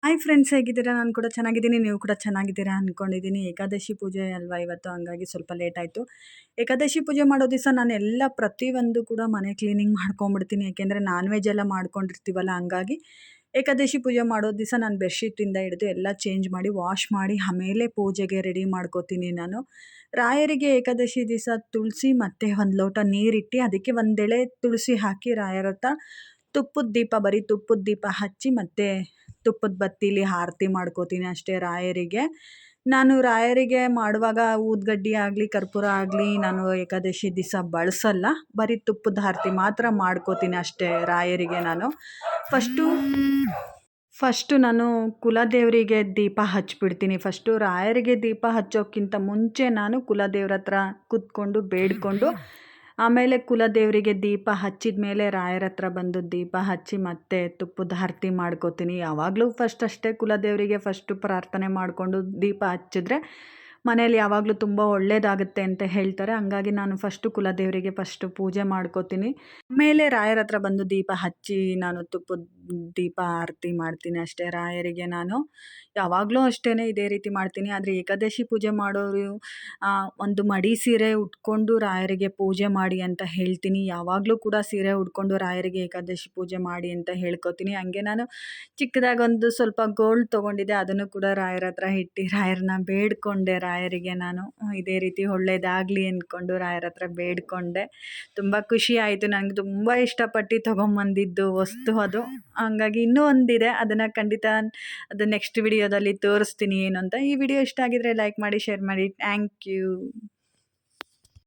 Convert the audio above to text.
Hi friends, ಹೇಗಿದ್ದೀರಾ? ನಾನು ಕೂಡ ಚೆನ್ನಾಗಿದ್ದೀನಿ. ನೀವು ಕೂಡ ಚೆನ್ನಾಗಿದ್ದೀರಾ ಅಂದ್ಕೊಂಡಿದ್ದೀನಿ. ಏಕಾದಶಿ ಪೂಜೆ ಅಲ್ವಾ ಇವತ್ತು, ಹಂಗಾಗಿ ಸ್ವಲ್ಪ ಲೇಟ್ ಆಯಿತು. ಏಕಾದಶಿ ಪೂಜೆ ಮಾಡೋ ದಿವಸ ನಾನು ಪ್ರತಿಯೊಂದು ಕೂಡ ಮನೆ ಕ್ಲೀನಿಂಗ್ ಮಾಡ್ಕೊಂಬಿಡ್ತೀನಿ. ಯಾಕೆಂದರೆ ನಾನ್ ವೆಜ್ ಎಲ್ಲ ಮಾಡ್ಕೊಂಡಿರ್ತೀವಲ್ಲ, ಹಂಗಾಗಿ ಏಕಾದಶಿ ಪೂಜೆ ಮಾಡೋ ದಿವಸ ನಾನು ಬೆಡ್ಶೀಟಿಂದ ಹಿಡಿದು ಎಲ್ಲ ಚೇಂಜ್ ಮಾಡಿ ವಾಶ್ ಮಾಡಿ ಆಮೇಲೆ ಪೂಜೆಗೆ ರೆಡಿ ಮಾಡ್ಕೋತೀನಿ ನಾನು. ರಾಯರಿಗೆ ಏಕಾದಶಿ ದಿವಸ ತುಳಸಿ ಮತ್ತು ಒಂದು ಲೋಟ ನೀರಿಟ್ಟು ಅದಕ್ಕೆ ಒಂದೆಳೆ ತುಳಸಿ ಹಾಕಿ ರಾಯರ ಹತ್ರ ತುಪ್ಪದ ದೀಪ, ಬರೀ ತುಪ್ಪದ ದೀಪ ಹಚ್ಚಿ ಮತ್ತು ತುಪ್ಪದ ಬತ್ತಿಲಿ ಆರತಿ ಮಾಡ್ಕೋತೀನಿ ಅಷ್ಟೇ ರಾಯರಿಗೆ. ನಾನು ರಾಯರಿಗೆ ಮಾಡುವಾಗ ಊದ್ಗಡ್ಡಿ ಆಗಲಿ ಕರ್ಪೂರ ಆಗಲಿ ನಾನು ಏಕಾದಶಿ ದಿವಸ ಬಳಸಲ್ಲ. ಬರೀ ತುಪ್ಪದ ಆರತಿ ಮಾತ್ರ ಮಾಡ್ಕೋತೀನಿ ಅಷ್ಟೇ ರಾಯರಿಗೆ ನಾನು. ಫಸ್ಟು ನಾನು ಕುಲದೇವರಿಗೆ ದೀಪ ಹಚ್ಬಿಡ್ತೀನಿ. ಫಸ್ಟು ರಾಯರಿಗೆ ದೀಪ ಹಚ್ಚೋಕ್ಕಿಂತ ಮುಂಚೆ ನಾನು ಕುಲದೇವ್ರ ಹತ್ರ ಕೂತ್ಕೊಂಡು ಬೇಡಿಕೊಂಡು ಆಮೇಲೆ ಕುಲದೇವರಿಗೆ ದೀಪ ಹಚ್ಚಿದ ಮೇಲೆ ರಾಯರ ಹತ್ರ ಬಂದು ದೀಪ ಹಚ್ಚಿ ಮತ್ತೆ ತುಪ್ಪದ ಆರತಿ ಮಾಡ್ಕೋತೀನಿ. ಯಾವಾಗಲೂ ಫಸ್ಟ್ ಅಷ್ಟೇ, ಕುಲದೇವರಿಗೆ ಫಸ್ಟು ಪ್ರಾರ್ಥನೆ ಮಾಡಿಕೊಂಡು ದೀಪ ಹಚ್ಚಿದ್ರೆ ಮನೇಲಿ ಯಾವಾಗಲೂ ತುಂಬ ಒಳ್ಳೆಯದಾಗುತ್ತೆ ಅಂತ ಹೇಳ್ತಾರೆ. ಹಂಗಾಗಿ ನಾನು ಫಸ್ಟು ಕುಲದೇವರಿಗೆ ಫಸ್ಟು ಪೂಜೆ ಮಾಡ್ಕೋತೀನಿ. ಆಮೇಲೆ ರಾಯರ ಹತ್ರ ಬಂದು ದೀಪ ಹಚ್ಚಿ ನಾನು ತುಪ್ಪದ ದೀಪ ಆರತಿ ಮಾಡ್ತೀನಿ ಅಷ್ಟೇ ರಾಯರಿಗೆ. ನಾನು ಯಾವಾಗಲೂ ಅಷ್ಟೇ ಇದೇ ರೀತಿ ಮಾಡ್ತೀನಿ. ಆದರೆ ಏಕಾದಶಿ ಪೂಜೆ ಮಾಡೋರು ಒಂದು ಮಡಿ ಸೀರೆ ಉಟ್ಕೊಂಡು ರಾಯರಿಗೆ ಪೂಜೆ ಮಾಡಿ ಅಂತ ಹೇಳ್ತೀನಿ. ಯಾವಾಗಲೂ ಕೂಡ ಸೀರೆ ಉಟ್ಕೊಂಡು ರಾಯರಿಗೆ ಏಕಾದಶಿ ಪೂಜೆ ಮಾಡಿ ಅಂತ ಹೇಳ್ಕೊತೀನಿ. ಹಂಗೆ ನಾನು ಚಿಕ್ಕದಾಗಿ ಒಂದು ಸ್ವಲ್ಪ ಗೋಲ್ಡ್ ತೊಗೊಂಡಿದ್ದೆ, ಅದನ್ನು ಕೂಡ ರಾಯರ ಹತ್ರ ಇಟ್ಟು ರಾಯರನ್ನ ಬೇಡಿಕೊಂಡೆ. ರಾಯರಿಗೆ ನಾನು ಇದೇ ರೀತಿ ಒಳ್ಳೇದಾಗಲಿ ಅಂದ್ಕೊಂಡು ರಾಯರ ಹತ್ರ ಬೇಡಿಕೊಂಡೆ. ತುಂಬ ಖುಷಿ ಆಯಿತು. ನನಗೆ ತುಂಬ ಇಷ್ಟಪಟ್ಟು ತೊಗೊಂಬಂದಿದ್ದು ವಸ್ತು ಅದು. ಹಂಗಾಗಿ ಇನ್ನೂ ಒಂದಿದೆ, ಅದನ್ನು ಖಂಡಿತ ಅದು ನೆಕ್ಸ್ಟ್ ವಿಡಿಯೋದಲ್ಲಿ ತೋರಿಸ್ತೀನಿ ಏನು ಅಂತ. ಈ ವಿಡಿಯೋ ಇಷ್ಟ ಆಗಿದ್ರೆ ಲೈಕ್ ಮಾಡಿ, ಶೇರ್ ಮಾಡಿ. Thank you.